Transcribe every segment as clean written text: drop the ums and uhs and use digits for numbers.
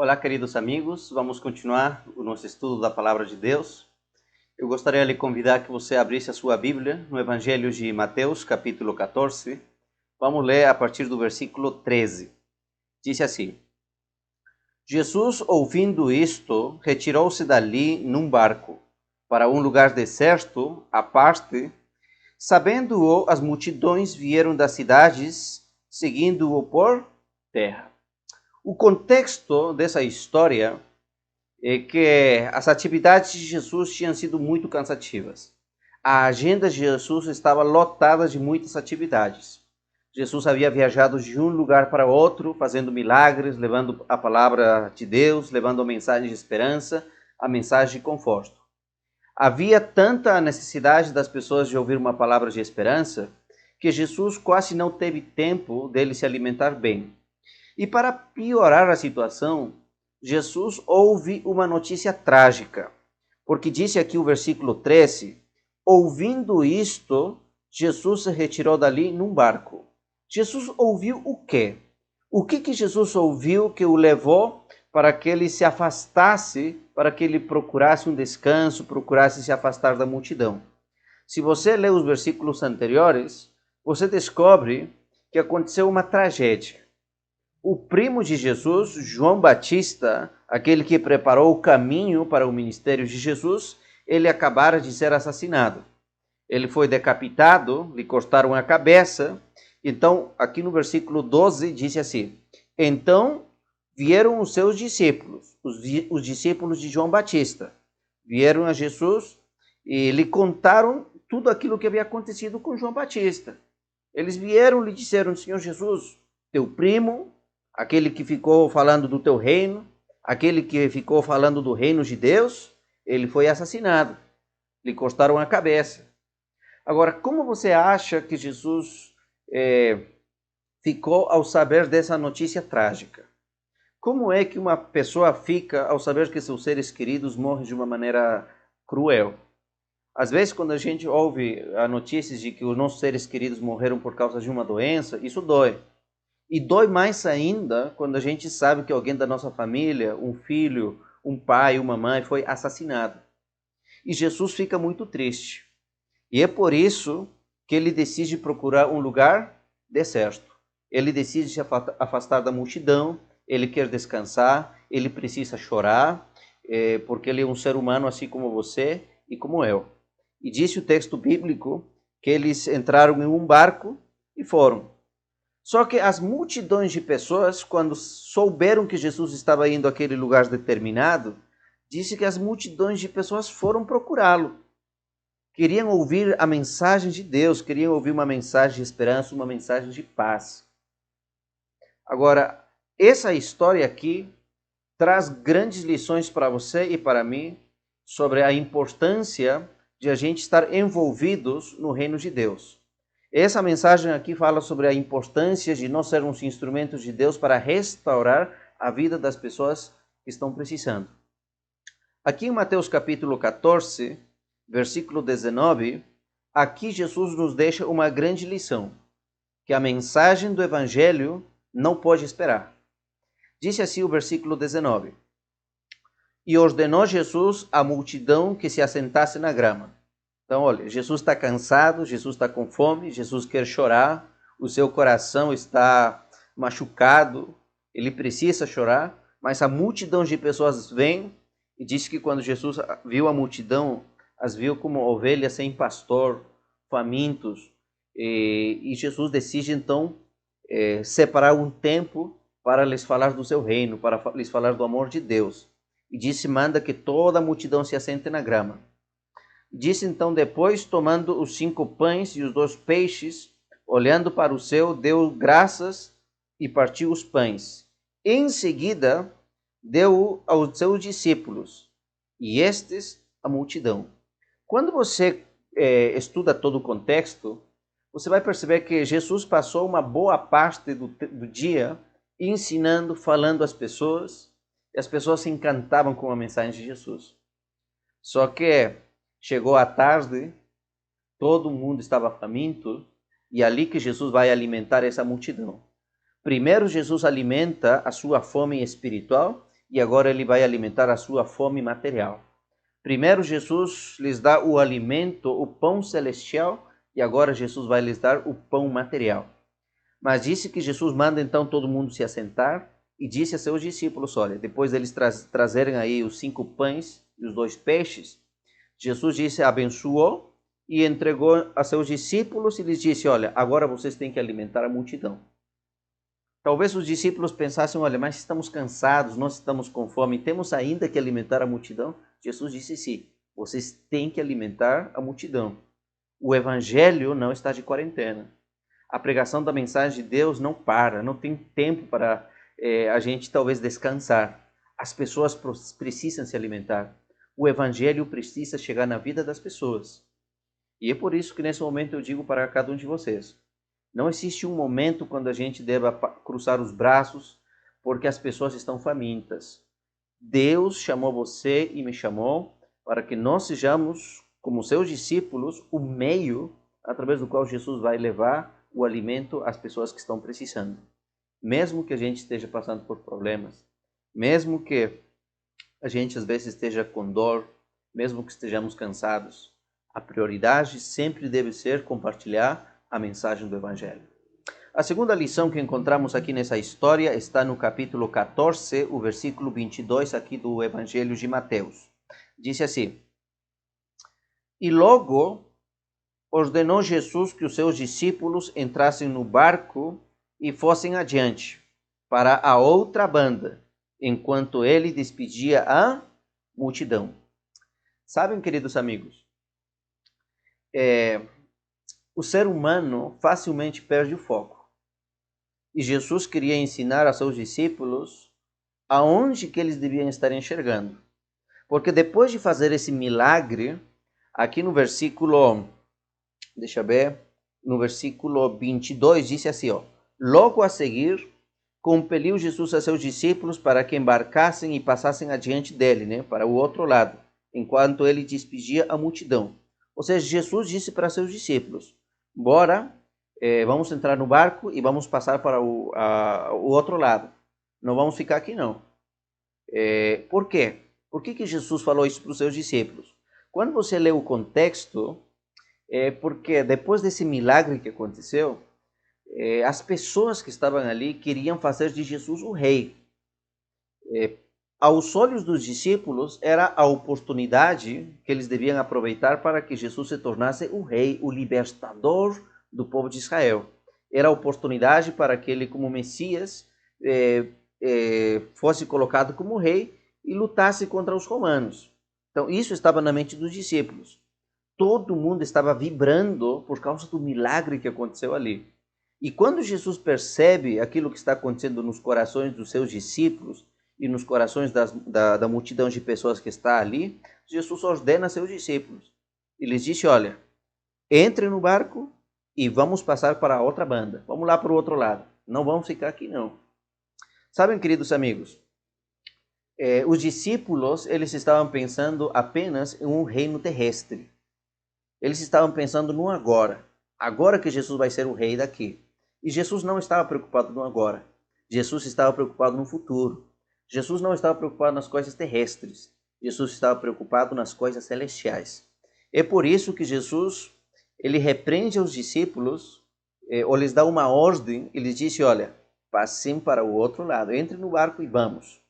Olá, queridos amigos, vamos continuar o nosso estudo da Palavra de Deus. Eu gostaria de lhe convidar que você abrisse a sua Bíblia no Evangelho de Mateus, capítulo 14. Vamos ler a partir do versículo 13. Diz assim: Jesus, ouvindo isto, retirou-se dali num barco, para um lugar deserto, à parte. Sabendo-o, as multidões vieram das cidades, seguindo-o por terra. O contexto dessa história é que as atividades de Jesus tinham sido muito cansativas. A agenda de Jesus estava lotada de muitas atividades. Jesus havia viajado de um lugar para outro, fazendo milagres, levando a palavra de Deus, levando a mensagem de esperança, a mensagem de conforto. Havia tanta necessidade das pessoas de ouvir uma palavra de esperança que Jesus quase não teve tempo dele se alimentar bem. E para piorar a situação, Jesus ouve uma notícia trágica, porque disse aqui o versículo 13, ouvindo isto, Jesus se retirou dali num barco. Jesus ouviu o quê? O que Jesus ouviu que o levou para que ele se afastasse, para que ele procurasse um descanso, procurasse se afastar da multidão? Se você lê os versículos anteriores, você descobre que aconteceu uma tragédia. O primo de Jesus, João Batista, aquele que preparou o caminho para o ministério de Jesus, ele acabara de ser assassinado. Ele foi decapitado, lhe cortaram a cabeça. Então, aqui no versículo 12, diz assim: então vieram os seus discípulos, os discípulos de João Batista, vieram a Jesus e lhe contaram tudo aquilo que havia acontecido com João Batista. Eles vieram e lhe disseram: Senhor Jesus, teu primo, aquele que ficou falando do teu reino, aquele que ficou falando do reino de Deus, ele foi assassinado. Lhe cortaram a cabeça. Agora, como você acha que Jesus ficou ao saber dessa notícia trágica? Como é que uma pessoa fica ao saber que seus seres queridos morrem de uma maneira cruel? Às vezes, quando a gente ouve a notícia de que os nossos seres queridos morreram por causa de uma doença, isso dói. E dói mais ainda quando a gente sabe que alguém da nossa família, um filho, um pai, uma mãe, foi assassinado. E Jesus fica muito triste. E é por isso que ele decide procurar um lugar deserto. Ele decide se afastar da multidão, ele quer descansar, ele precisa chorar, porque ele é um ser humano assim como você e como eu. E disse o texto bíblico que eles entraram em um barco e foram. Só que as multidões de pessoas, quando souberam que Jesus estava indo àquele lugar determinado, disse que as multidões de pessoas foram procurá-lo. Queriam ouvir a mensagem de Deus, queriam ouvir uma mensagem de esperança, uma mensagem de paz. Agora, essa história aqui traz grandes lições para você e para mim sobre a importância de a gente estar envolvidos no reino de Deus. Essa mensagem aqui fala sobre a importância de nós sermos instrumentos de Deus para restaurar a vida das pessoas que estão precisando. Aqui em Mateus capítulo 14, versículo 19, aqui Jesus nos deixa uma grande lição, que a mensagem do Evangelho não pode esperar. Disse assim o versículo 19: e ordenou Jesus à multidão que se assentasse na grama. Então, olha, Jesus está cansado, Jesus está com fome, Jesus quer chorar, o seu coração está machucado, ele precisa chorar, mas a multidão de pessoas vem e diz que quando Jesus viu a multidão, as viu como ovelhas sem pastor, famintos, e Jesus decide então separar um tempo para lhes falar do seu reino, para lhes falar do amor de Deus. E disse, manda que toda a multidão se assente na grama. Disse então depois, tomando os 5 pães e os 2 peixes, olhando para o céu, deu graças e partiu os pães. Em seguida, deu aos seus discípulos, e estes a multidão. Quando você estuda todo o contexto, você vai perceber que Jesus passou uma boa parte do dia ensinando, falando às pessoas, e as pessoas se encantavam com a mensagem de Jesus. Só que chegou a tarde, todo mundo estava faminto, e é ali que Jesus vai alimentar essa multidão. Primeiro, Jesus alimenta a sua fome espiritual, e agora ele vai alimentar a sua fome material. Primeiro Jesus lhes dá o alimento, o pão celestial, e agora Jesus vai lhes dar o pão material. Mas disse que Jesus manda então todo mundo se assentar e disse a seus discípulos, olha, depois deles trazerem aí os 5 pães e os 2 peixes, Jesus disse, abençoou e entregou a seus discípulos e lhes disse, olha, agora vocês têm que alimentar a multidão. Talvez os discípulos pensassem, olha, mas estamos cansados, nós estamos com fome, temos ainda que alimentar a multidão? Jesus disse, sim, vocês têm que alimentar a multidão. O evangelho não está de quarentena. A pregação da mensagem de Deus não para, não tem tempo para a gente talvez descansar. As pessoas precisam se alimentar. O evangelho precisa chegar na vida das pessoas. E é por isso que nesse momento eu digo para cada um de vocês, não existe um momento quando a gente deva cruzar os braços porque as pessoas estão famintas. Deus chamou você e me chamou para que nós sejamos, como seus discípulos, o meio através do qual Jesus vai levar o alimento às pessoas que estão precisando. Mesmo que a gente esteja passando por problemas, mesmo que a gente às vezes esteja com dor, mesmo que estejamos cansados, a prioridade sempre deve ser compartilhar a mensagem do Evangelho. A segunda lição que encontramos aqui nessa história está no capítulo 14, o versículo 22 aqui do Evangelho de Mateus. Diz assim, e logo ordenou Jesus que os seus discípulos entrassem no barco e fossem adiante, para a outra banda, enquanto ele despedia a multidão. Sabem, queridos amigos, o ser humano facilmente perde o foco. E Jesus queria ensinar a seus discípulos aonde que eles deviam estar enxergando. Porque depois de fazer esse milagre, aqui no versículo, no versículo 22, disse assim, ó, logo a seguir, compeliu Jesus a seus discípulos para que embarcassem e passassem adiante dele, para o outro lado, enquanto ele despedia a multidão. Ou seja, Jesus disse para seus discípulos, bora, vamos entrar no barco e vamos passar para o outro lado. Não vamos ficar aqui não. Por quê? Por que Jesus falou isso para os seus discípulos? Quando você lê o contexto, porque depois desse milagre que aconteceu, as pessoas que estavam ali queriam fazer de Jesus o rei. Aos olhos dos discípulos, era a oportunidade que eles deviam aproveitar para que Jesus se tornasse o rei, o libertador do povo de Israel. Era a oportunidade para que ele, como Messias, fosse colocado como rei e lutasse contra os romanos. Então, isso estava na mente dos discípulos. Todo mundo estava vibrando por causa do milagre que aconteceu ali. E quando Jesus percebe aquilo que está acontecendo nos corações dos seus discípulos e nos corações da multidão de pessoas que está ali, Jesus ordena a seus discípulos. E lhes disse, olha, entrem no barco e vamos passar para a outra banda. Vamos lá para o outro lado. Não vamos ficar aqui não. Sabem, queridos amigos, os discípulos, eles estavam pensando apenas em um reino terrestre. Eles estavam pensando no agora. Agora que Jesus vai ser o rei daqui. E Jesus não estava preocupado no agora. Jesus estava preocupado no futuro. Jesus não estava preocupado nas coisas terrestres. Jesus estava preocupado nas coisas celestiais. É por isso que Jesus, ele repreende os discípulos, ou lhes dá uma ordem, e lhes disse, olha, passem para o outro lado, entre no barco e vamos.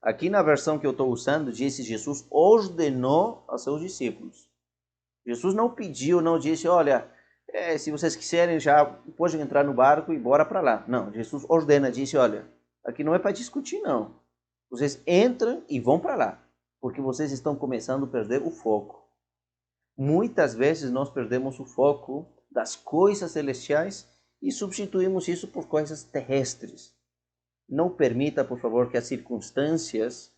Aqui na versão que eu estou usando, disse Jesus ordenou aos seus discípulos. Jesus não pediu, não disse, olha, se vocês quiserem já podem entrar no barco e bora para lá. Não, Jesus ordena, disse, olha, aqui não é para discutir não. Vocês entram e vão para lá, porque vocês estão começando a perder o foco. Muitas vezes nós perdemos o foco das coisas celestiais e substituímos isso por coisas terrestres. Não permita, por favor, que as circunstâncias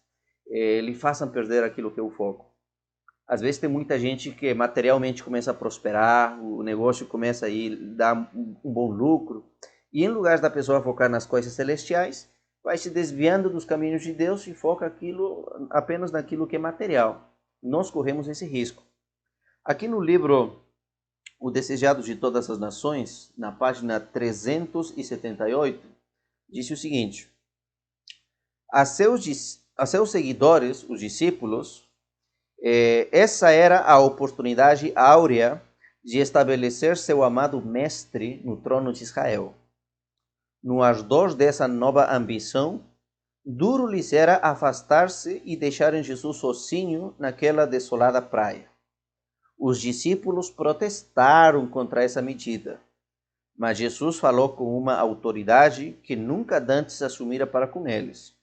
lhe façam perder aquilo que é o foco. Às vezes tem muita gente que materialmente começa a prosperar, o negócio começa a dar um bom lucro, e em lugar da pessoa focar nas coisas celestiais, vai se desviando dos caminhos de Deus e foca apenas naquilo que é material. Nós corremos esse risco. Aqui no livro O Desejado de Todas as Nações, na página 378, disse o seguinte, a seus a seus seguidores, os discípulos, essa era a oportunidade áurea de estabelecer seu amado mestre no trono de Israel. No ardor dessa nova ambição, duro lhes era afastar-se e deixarem Jesus sozinho naquela desolada praia. Os discípulos protestaram contra essa medida, mas Jesus falou com uma autoridade que nunca antes assumira para com eles.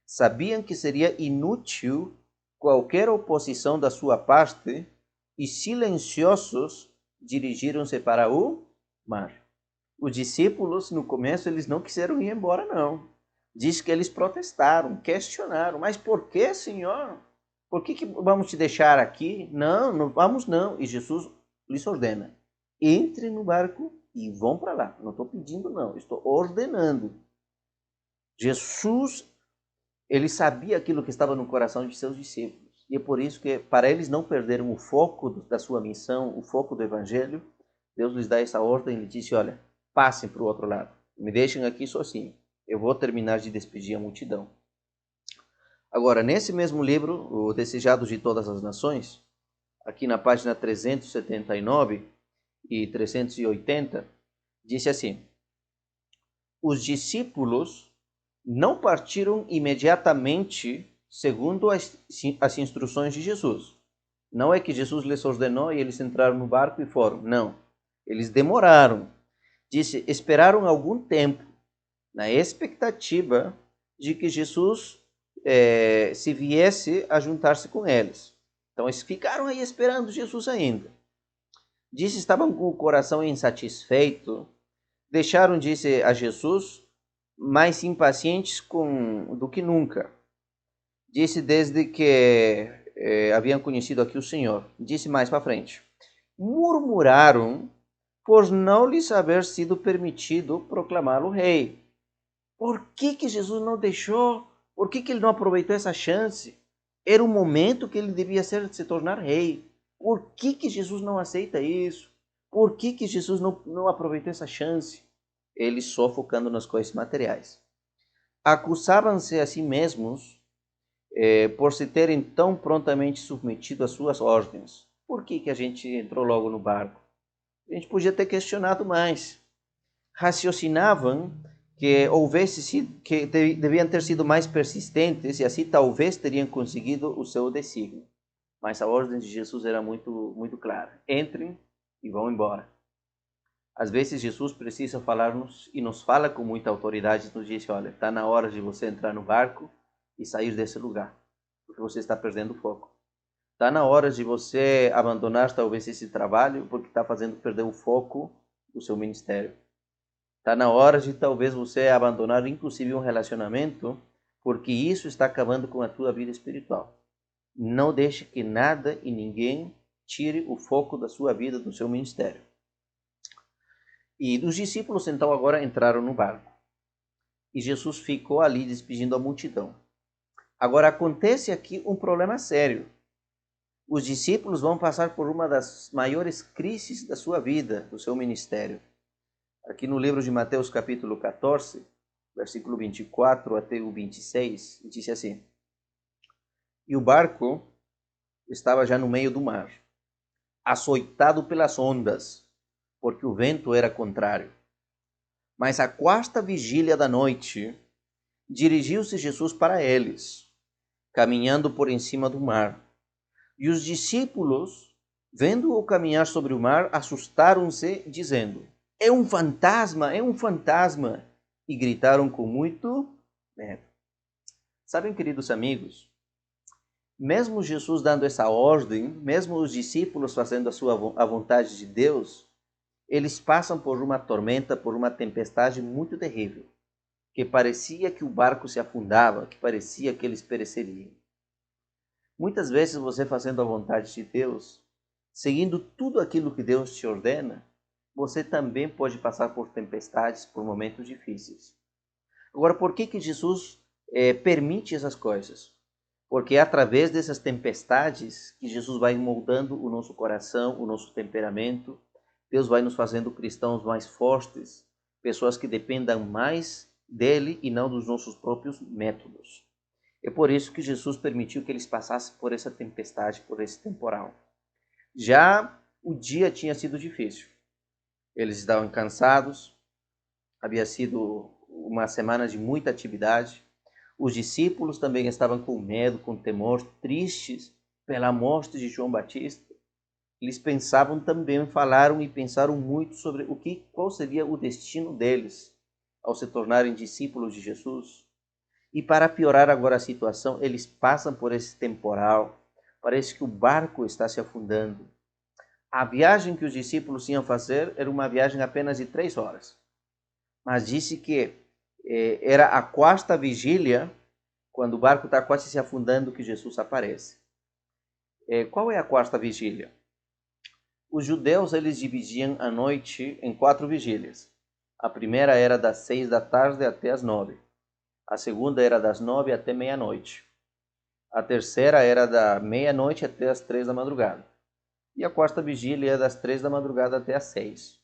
Sabiam que seria inútil qualquer oposição da sua parte e, silenciosos, dirigiram-se para o mar. Os discípulos, no começo, eles não quiseram ir embora, não. Diz que eles protestaram, questionaram. Mas por que, Senhor? Por que vamos te deixar aqui? Não, não vamos não. E Jesus lhes ordena, entre no barco e vão para lá. Não estou pedindo não, estou ordenando. Jesus, ele sabia aquilo que estava no coração de seus discípulos. E é por isso que, para eles não perderem o foco da sua missão, o foco do evangelho, Deus lhes dá essa ordem e lhe disse, olha, passem para o outro lado. Me deixem aqui sozinho. Eu vou terminar de despedir a multidão. Agora, nesse mesmo livro, O Desejado de Todas as Nações, aqui na página 379 e 380, disse assim, os discípulos não partiram imediatamente segundo as instruções de Jesus. Não é que Jesus lhes ordenou e eles entraram no barco e foram. Não. Eles demoraram. Disse, esperaram algum tempo, na expectativa de que Jesus se viesse a juntar-se com eles. Então eles ficaram aí esperando Jesus ainda. Disse, estavam com o coração insatisfeito, deixaram, disse a Jesus, mais impacientes do que nunca. Disse desde que haviam conhecido aqui o Senhor. Disse mais para frente. Murmuraram por não lhes haver sido permitido proclamá-lo rei. Por que Jesus não deixou? Por que ele não aproveitou essa chance? Era o momento que ele devia se tornar rei. Por que Jesus não aceita isso? Por que Jesus não aproveitou essa chance? Eles só focando nas coisas materiais. Acusavam-se a si mesmos por se terem tão prontamente submetido às suas ordens. Por que a gente entrou logo no barco? A gente podia ter questionado mais. Raciocinavam que deviam ter sido mais persistentes e assim talvez teriam conseguido o seu desígnio. Mas a ordem de Jesus era muito, muito clara. Entrem e vão embora. Às vezes Jesus precisa falar-nos e nos fala com muita autoridade, nos diz, olha, está na hora de você entrar no barco e sair desse lugar, porque você está perdendo o foco. Está na hora de você abandonar talvez esse trabalho, porque está fazendo perder o foco do seu ministério. Está na hora de talvez você abandonar inclusive um relacionamento, porque isso está acabando com a tua vida espiritual. Não deixe que nada e ninguém tire o foco da sua vida, do seu ministério. E os discípulos então agora entraram no barco. E Jesus ficou ali despedindo a multidão. Agora acontece aqui um problema sério. Os discípulos vão passar por uma das maiores crises da sua vida, do seu ministério. Aqui no livro de Mateus capítulo 14, versículo 24 até o 26, diz assim, e o barco estava já no meio do mar, açoitado pelas ondas, porque o vento era contrário. Mas à quarta vigília da noite, dirigiu-se Jesus para eles, caminhando por em cima do mar. E os discípulos, vendo-o caminhar sobre o mar, assustaram-se, dizendo, é um fantasma, é um fantasma! E gritaram com muito medo. Sabem, queridos amigos, mesmo Jesus dando essa ordem, mesmo os discípulos fazendo a vontade de Deus, eles passam por uma tormenta, por uma tempestade muito terrível, que parecia que o barco se afundava, que parecia que eles pereceriam. Muitas vezes você fazendo a vontade de Deus, seguindo tudo aquilo que Deus te ordena, você também pode passar por tempestades, por momentos difíceis. Agora, por que Jesus permite essas coisas? Porque é através dessas tempestades que Jesus vai moldando o nosso coração, o nosso temperamento. Deus vai nos fazendo cristãos mais fortes, pessoas que dependam mais dele e não dos nossos próprios métodos. É por isso que Jesus permitiu que eles passassem por essa tempestade, por esse temporal. Já o dia tinha sido difícil. Eles estavam cansados, havia sido uma semana de muita atividade. Os discípulos também estavam com medo, com temor, tristes pela morte de João Batista. Eles pensavam também, falaram e pensaram muito sobre qual seria o destino deles ao se tornarem discípulos de Jesus. E para piorar agora a situação, eles passam por esse temporal. Parece que o barco está se afundando. A viagem que os discípulos iam fazer era uma viagem apenas de 3 horas. Mas disse que era a quarta vigília, quando o barco está quase se afundando, que Jesus aparece. Qual é a quarta vigília? Os judeus eles dividiam a noite em 4 vigílias. A primeira era das 6 da tarde até as 9. A segunda era das 9 até meia-noite. A terceira era da meia-noite até as 3 da madrugada. E a quarta vigília é das 3 da madrugada até as 6.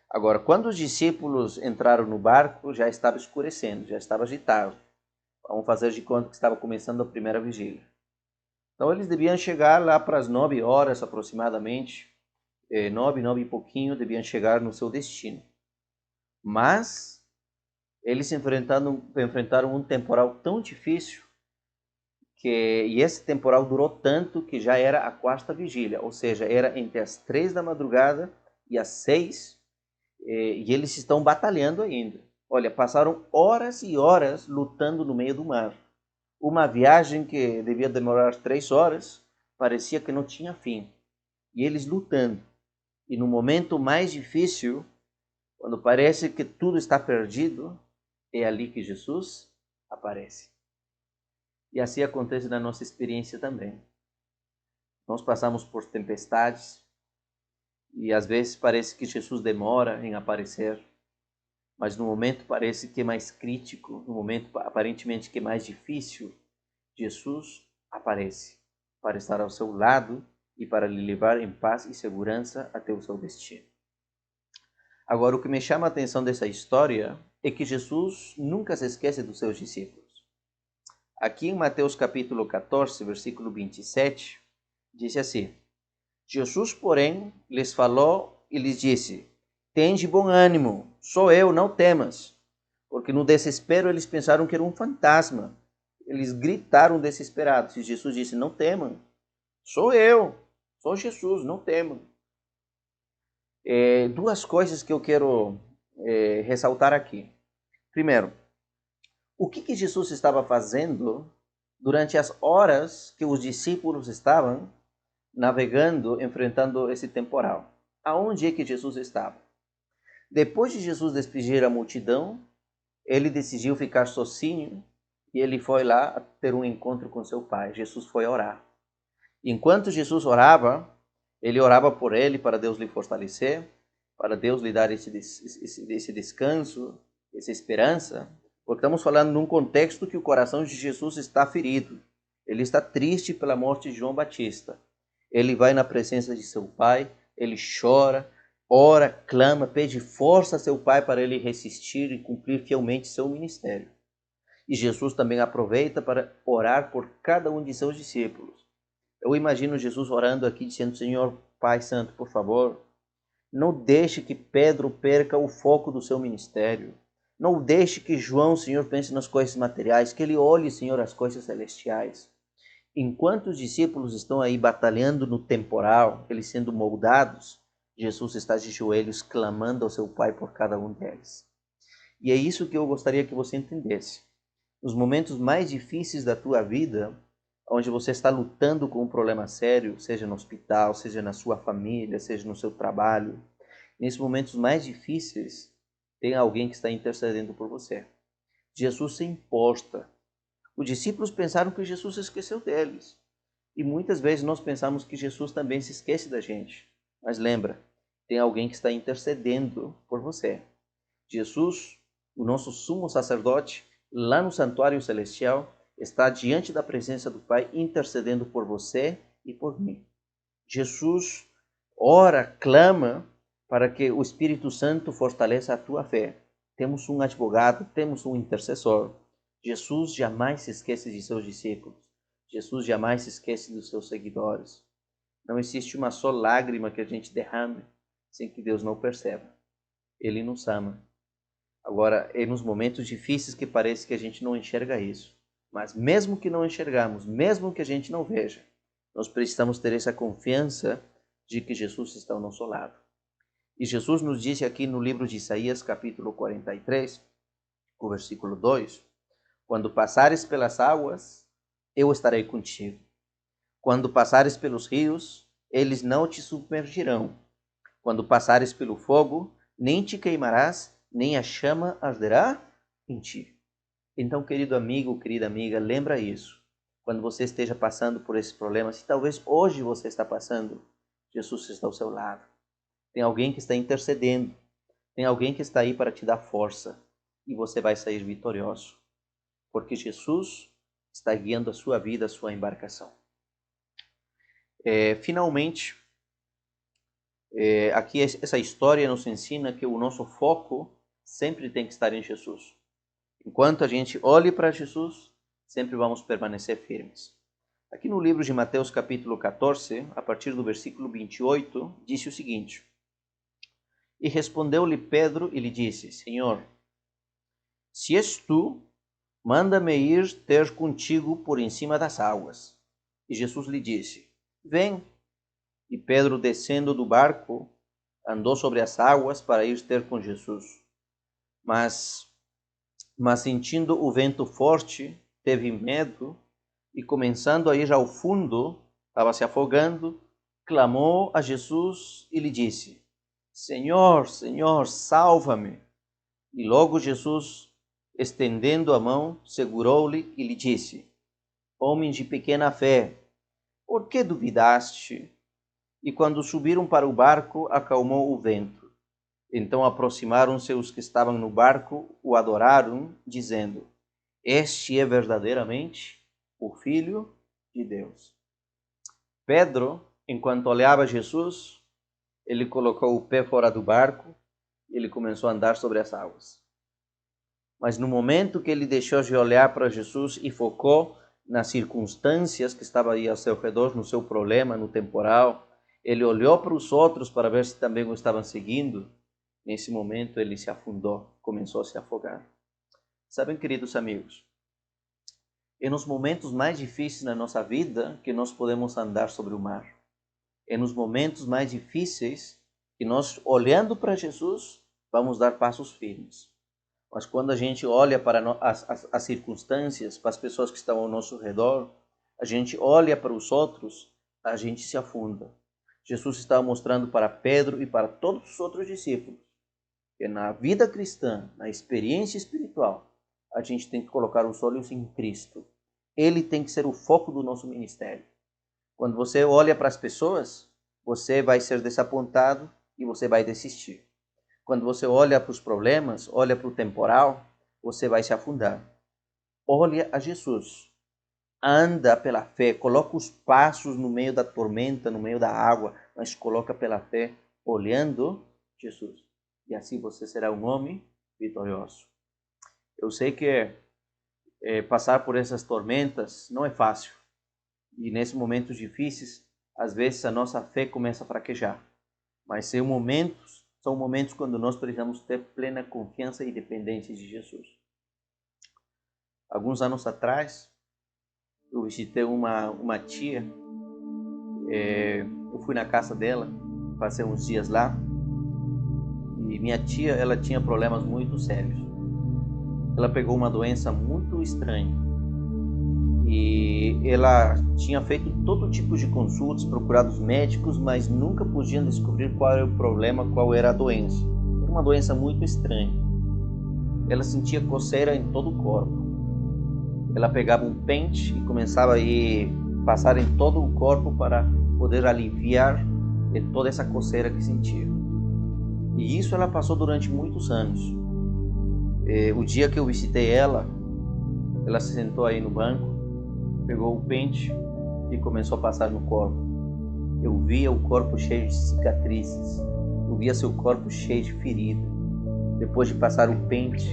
Agora, quando os discípulos entraram no barco, já estava escurecendo, já estava agitado. Vamos fazer de conta que estava começando a primeira vigília. Então, eles deviam chegar lá para as 9 horas aproximadamente. 9 e pouquinho, deviam chegar no seu destino. Mas eles enfrentaram um temporal tão difícil e esse temporal durou tanto que já era a quarta vigília, ou seja, era entre as 3 da madrugada e as 6, e eles estão batalhando ainda. Olha, passaram horas e horas lutando no meio do mar. Uma viagem que devia demorar 3 horas, parecia que não tinha fim. E eles lutando. E no momento mais difícil, quando parece que tudo está perdido, é ali que Jesus aparece. E assim acontece na nossa experiência também. Nós passamos por tempestades e às vezes parece que Jesus demora em aparecer, mas no momento parece que é mais crítico, no momento aparentemente que é mais difícil, Jesus aparece para estar ao seu lado e para lhe levar em paz e segurança até o seu destino. Agora, o que me chama a atenção dessa história é que Jesus nunca se esquece dos seus discípulos. Aqui em Mateus capítulo 14, versículo 27, diz assim: Jesus, porém, lhes falou e lhes disse: Tende bom ânimo, sou eu, não temas. Porque no desespero eles pensaram que era um fantasma. Eles gritaram desesperados. E Jesus disse: Não temam, sou eu, sou Jesus, não temam. Duas coisas que eu quero ressaltar aqui. Primeiro, o que Jesus estava fazendo durante as horas que os discípulos estavam navegando, enfrentando esse temporal? Aonde é que Jesus estava? Depois de Jesus despedir a multidão, ele decidiu ficar sozinho e ele foi lá ter um encontro com seu pai. Jesus foi orar. Enquanto Jesus orava, ele orava por ele para Deus lhe fortalecer, para Deus lhe dar esse descanso, essa esperança, porque estamos falando num contexto que o coração de Jesus está ferido. Ele está triste pela morte de João Batista. Ele vai na presença de seu pai, ele chora, ora, clama, pede força a seu pai para ele resistir e cumprir fielmente seu ministério. E Jesus também aproveita para orar por cada um de seus discípulos. Eu imagino Jesus orando aqui, dizendo: Senhor, Pai Santo, por favor, não deixe que Pedro perca o foco do seu ministério. Não deixe que João, Senhor, pense nas coisas materiais, que ele olhe, Senhor, as coisas celestiais. Enquanto os discípulos estão aí batalhando no temporal, eles sendo moldados, Jesus está de joelhos clamando ao seu Pai por cada um deles. E é isso que eu gostaria que você entendesse. Nos momentos mais difíceis da tua vida, onde você está lutando com um problema sério, seja no hospital, seja na sua família, seja no seu trabalho, nesses momentos mais difíceis, tem alguém que está intercedendo por você. Jesus se importa. Os discípulos pensaram que Jesus se esqueceu deles. E muitas vezes nós pensamos que Jesus também se esquece da gente. Mas lembra, tem alguém que está intercedendo por você. Jesus, o nosso sumo sacerdote, lá no santuário celestial, está diante da presença do Pai, intercedendo por você e por mim. Jesus ora, clama para que o Espírito Santo fortaleça a tua fé. Temos um advogado, temos um intercessor. Jesus jamais se esquece de seus discípulos. Jesus jamais se esquece dos seus seguidores. Não existe uma só lágrima que a gente derrame sem que Deus não perceba. Ele nos ama. Agora, é nos momentos difíceis que parece que a gente não enxerga isso. Mas mesmo que não enxergamos, mesmo que a gente não veja, nós precisamos ter essa confiança de que Jesus está ao nosso lado. E Jesus nos disse aqui no livro de Isaías, capítulo 43, o versículo 2, quando passares pelas águas, eu estarei contigo. Quando passares pelos rios, eles não te submergirão. Quando passares pelo fogo, nem te queimarás, nem a chama arderá em ti. Então, querido amigo, querida amiga, lembra isso. Quando você esteja passando por esse problema, se talvez hoje você está passando, Jesus está ao seu lado. Tem alguém que está intercedendo. Tem alguém que está aí para te dar força. E você vai sair vitorioso. Porque Jesus está guiando a sua vida, a sua embarcação. Finalmente, aqui essa história nos ensina que o nosso foco sempre tem que estar em Jesus. Enquanto a gente olhe para Jesus, sempre vamos permanecer firmes. Aqui no livro de Mateus capítulo 14, a partir do versículo 28, disse o seguinte: E respondeu-lhe Pedro e lhe disse: Senhor, se és tu, manda-me ir ter contigo por em cima das águas. E Jesus lhe disse: Vem. E Pedro, descendo do barco, andou sobre as águas para ir ter com Jesus. Mas sentindo o vento forte, teve medo e, começando a ir ao fundo, estava se afogando, clamou a Jesus e lhe disse: Senhor, Senhor, salva-me. E logo Jesus, estendendo a mão, segurou-lhe e lhe disse: Homem de pequena fé, por que duvidaste? E quando subiram para o barco, acalmou o vento. Então aproximaram-se os que estavam no barco, o adoraram, dizendo: Este é verdadeiramente o Filho de Deus. Pedro, enquanto olhava Jesus, ele colocou o pé fora do barco e ele começou a andar sobre as águas. Mas no momento que ele deixou de olhar para Jesus e focou nas circunstâncias que estavam aí ao seu redor, no seu problema, no temporal, ele olhou para os outros para ver se também o estavam seguindo. Nesse momento ele se afundou, começou a se afogar. Sabem, queridos amigos, é nos momentos mais difíceis na nossa vida que nós podemos andar sobre o mar. É nos momentos mais difíceis que nós, olhando para Jesus, vamos dar passos firmes. Mas quando a gente olha para as circunstâncias, para as pessoas que estão ao nosso redor, a gente olha para os outros, a gente se afunda. Jesus estava mostrando para Pedro e para todos os outros discípulos que na vida cristã, na experiência espiritual, a gente tem que colocar os olhos em Cristo. Ele tem que ser o foco do nosso ministério. Quando você olha para as pessoas, você vai ser desapontado e você vai desistir. Quando você olha para os problemas, olha para o temporal, você vai se afundar. Olha a Jesus. Anda pela fé, coloca os passos no meio da tormenta, no meio da água, mas coloca pela fé, olhando Jesus. E assim você será um homem vitorioso. Eu sei que passar por essas tormentas não é fácil. E nesses momentos difíceis, às vezes a nossa fé começa a fraquejar. Mas são momentos quando nós precisamos ter plena confiança e dependência de Jesus. Alguns anos atrás, eu visitei uma tia. Eu fui na casa dela, passei uns dias lá. E minha tia, ela tinha problemas muito sérios. Ela pegou uma doença muito estranha. E ela tinha feito todo tipo de consultas, procurado os médicos, mas nunca podiam descobrir qual era o problema, qual era a doença. Era uma doença muito estranha. Ela sentia coceira em todo o corpo. Ela pegava um pente e começava a passar em todo o corpo para poder aliviar de toda essa coceira que sentia. E isso ela passou durante muitos anos. O dia que eu visitei ela se sentou aí no banco, pegou o pente e começou a passar no corpo. Eu via o corpo cheio de cicatrizes, eu via seu corpo cheio de feridas. Depois de passar o pente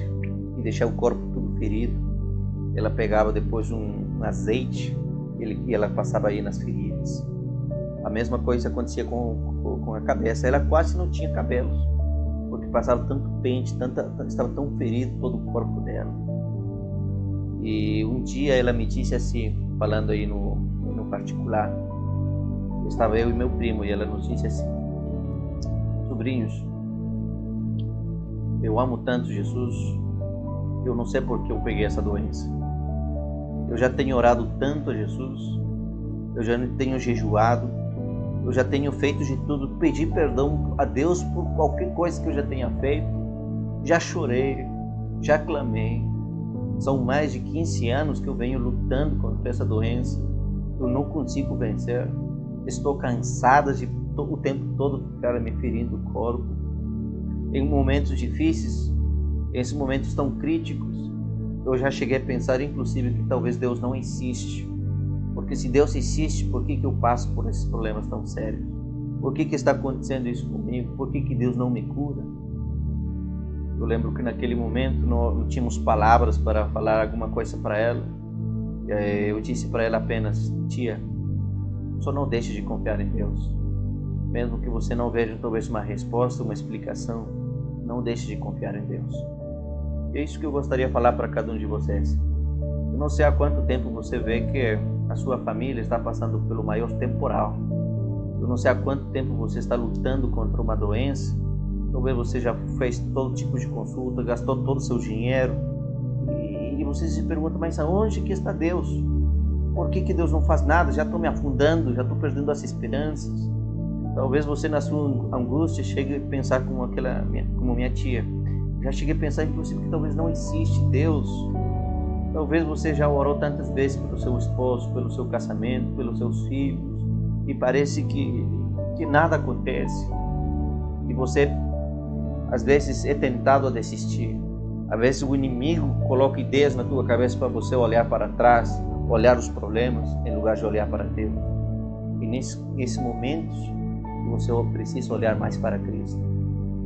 e deixar o corpo tudo ferido, ela pegava depois um azeite e ela passava aí nas feridas. A mesma coisa acontecia com a cabeça. Ela quase não tinha cabelos, porque passava tanto pente, estava tão ferido todo o corpo dela. E um dia ela me disse assim, falando aí no particular, estava eu e meu primo, e ela nos disse assim: sobrinhos, eu amo tanto Jesus, eu não sei por que eu peguei essa doença. Eu já tenho orado tanto a Jesus, eu já tenho jejuado, eu já tenho feito de tudo, pedi perdão a Deus por qualquer coisa que eu já tenha feito, já chorei, já clamei. São mais de 15 anos que eu venho lutando contra essa doença, eu não consigo vencer, estou cansada de o tempo todo ficar me ferindo o corpo. Em momentos difíceis, esses momentos tão críticos, eu já cheguei a pensar inclusive que talvez Deus não insiste. Porque se Deus insiste, por que eu passo por esses problemas tão sérios? Por que está acontecendo isso comigo? Por que Deus não me cura? Eu lembro que naquele momento não tínhamos palavras para falar alguma coisa para ela. Eu disse para ela apenas: tia, só não deixe de confiar em Deus. Mesmo que você não veja talvez uma resposta, uma explicação, não deixe de confiar em Deus. E é isso que eu gostaria de falar para cada um de vocês. Eu não sei há quanto tempo você vê que a sua família está passando pelo maior temporal. Eu não sei há quanto tempo você está lutando contra uma doença. Talvez você já fez todo tipo de consulta, gastou todo o seu dinheiro. E você se pergunta: mas aonde que está Deus? Por que Deus não faz nada? Já estou me afundando, já estou perdendo as esperanças. Talvez você na sua angústia chegue a pensar como minha tia. Já cheguei a pensar inclusive que talvez não existe Deus. Talvez você já orou tantas vezes pelo seu esposo, pelo seu casamento, pelos seus filhos, e parece que nada acontece. E você, às vezes, é tentado a desistir. Às vezes o inimigo coloca ideias na tua cabeça para você olhar para trás, olhar os problemas, em lugar de olhar para Deus. E nesses momentos, você precisa olhar mais para Cristo.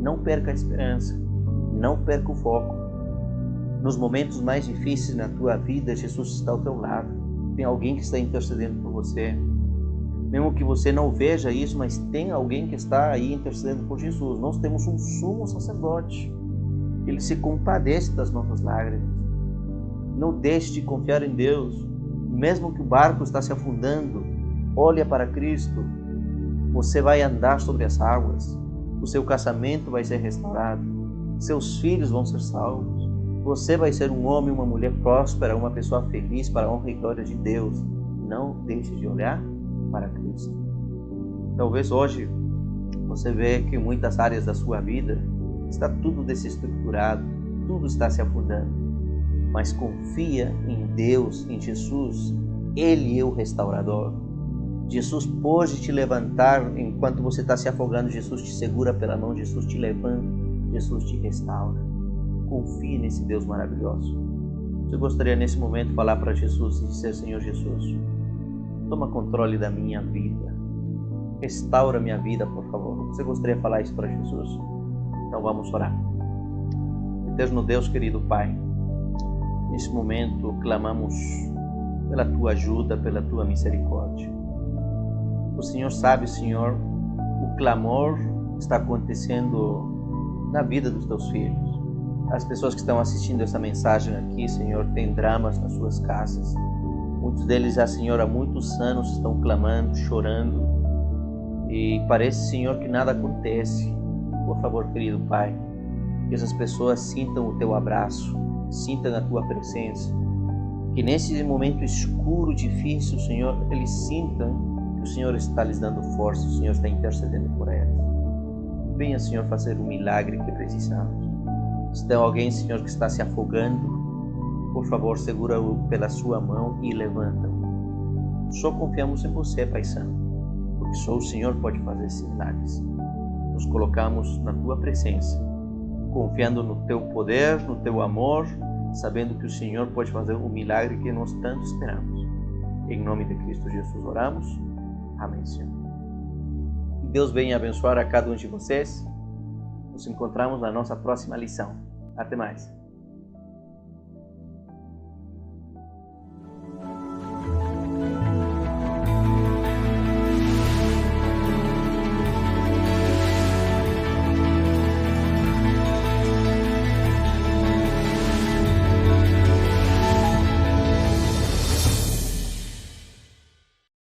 Não perca a esperança, não perca o foco. Nos momentos mais difíceis na tua vida, Jesus está ao teu lado. Tem alguém que está intercedendo por você. Mesmo que você não veja isso, mas tem alguém que está aí intercedendo por Jesus. Nós temos um sumo sacerdote. Ele se compadece das nossas lágrimas. Não deixe de confiar em Deus. Mesmo que o barco está se afundando, olha para Cristo. Você vai andar sobre as águas. O seu casamento vai ser restaurado. Seus filhos vão ser salvos. Você vai ser um homem, uma mulher próspera, uma pessoa feliz para a honra e glória de Deus. Não deixe de olhar para Cristo. Talvez hoje você vê que em muitas áreas da sua vida está tudo desestruturado, tudo está se afundando. Mas confia em Deus, em Jesus. Ele é o restaurador. Jesus pode te levantar enquanto você está se afogando. Jesus te segura pela mão, Jesus te levanta, Jesus te restaura. Confie nesse Deus maravilhoso. Eu gostaria nesse momento de falar para Jesus e dizer: Senhor Jesus, toma controle da minha vida. Restaura minha vida, por favor. Você gostaria de falar isso para Jesus? Então vamos orar. Eterno Deus, querido Pai, nesse momento clamamos pela Tua ajuda, pela Tua misericórdia. O Senhor sabe, Senhor, o clamor está acontecendo na vida dos Teus filhos. As pessoas que estão assistindo essa mensagem aqui, Senhor, têm dramas nas suas casas. Muitos deles, Senhor, há muitos anos estão clamando, chorando. E parece, Senhor, que nada acontece. Por favor, querido Pai, que essas pessoas sintam o Teu abraço, sintam a Tua presença. Que nesse momento escuro, difícil, Senhor, eles sintam que o Senhor está lhes dando força, o Senhor está intercedendo por elas. Venha, Senhor, fazer o milagre que precisamos. Se tem alguém, Senhor, que está se afogando, por favor, segura-o pela sua mão e levanta-o. Só confiamos em você, Pai Santo, porque só o Senhor pode fazer esses milagres. Nos colocamos na Tua presença, confiando no Teu poder, no Teu amor, sabendo que o Senhor pode fazer o milagre que nós tanto esperamos. Em nome de Cristo Jesus oramos. Amém, Senhor. Que Deus venha abençoar a cada um de vocês. Nos encontramos na nossa próxima lição. Até mais.